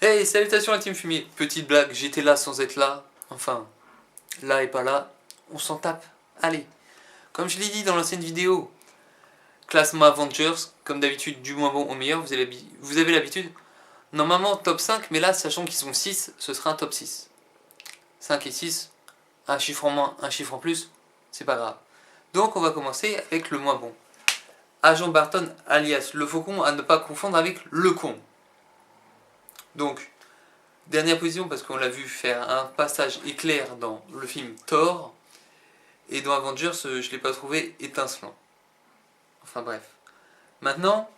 Hey, salutations la team fumier. Petite blague, j'étais là sans être là. Enfin, là et pas là. On s'en tape. Allez. Comme je l'ai dit dans l'ancienne vidéo, classement Avengers, comme d'habitude, du moins bon au meilleur, vous avez l'habitude. Normalement top 5, mais là, sachant qu'ils sont 6, ce sera un top 6. 5 et 6, un chiffre en moins, un chiffre en plus, c'est pas grave. Donc on va commencer avec le moins bon. Agent Barton alias le faucon, à ne pas confondre avec le con. Donc, dernière position parce qu'on l'a vu faire un passage éclair dans le film Thor. Et dans Avengers, je ne l'ai pas trouvé étincelant. Enfin bref. Maintenant,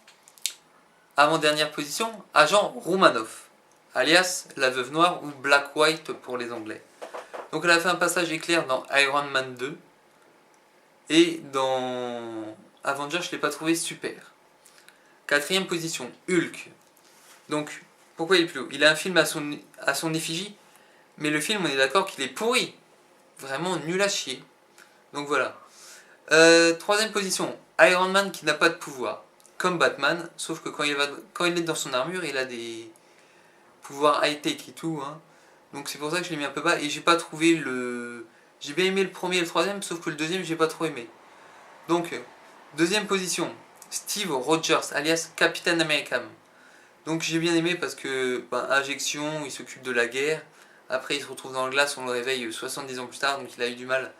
avant-dernière position, Agent Romanoff, alias la Veuve Noire ou Black White pour les Anglais. Donc elle a fait un passage éclair dans Iron Man 2. Et dans Avengers, je ne l'ai pas trouvé super. Quatrième position, Hulk. Donc, pourquoi il est plus haut? Il a un film à son effigie, mais le film, on est d'accord qu'il est pourri. Vraiment nul à chier. Donc voilà. Troisième position, Iron Man qui n'a pas de pouvoir. Comme Batman, sauf que quand il est dans son armure, il a des pouvoirs high-tech et tout. Hein. Donc c'est pour ça que je l'ai mis un peu bas. Et j'ai pas trouvé le... J'ai bien aimé le premier et le troisième, sauf que le deuxième, j'ai pas trop aimé. Donc, deuxième position, Steve Rogers, alias Captain America. Donc j'ai bien aimé parce que, injection, il s'occupe de la guerre. Après, il se retrouve dans le glace, on le réveille 70 ans plus tard, donc il a eu du mal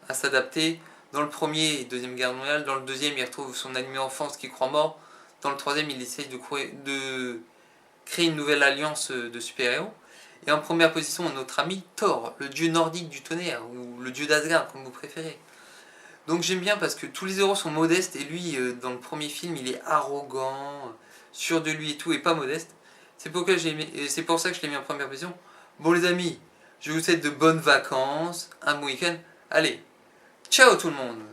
à s'adapter. Dans le premier et deuxième guerre mondiale, dans le deuxième, il retrouve son ami enfance qui croit mort. Dans le troisième, il essaye de créer une nouvelle alliance de super-héros. Et en première position, notre ami Thor, le dieu nordique du tonnerre, ou le dieu d'Asgard, comme vous préférez. Donc j'aime bien parce que tous les héros sont modestes, et lui, dans le premier film, il est arrogant, sûr de lui et tout, et pas modeste. C'est pour ça que je l'ai mis en première position. Bon les amis, je vous souhaite de bonnes vacances, un bon week-end. Allez, ciao tout le monde!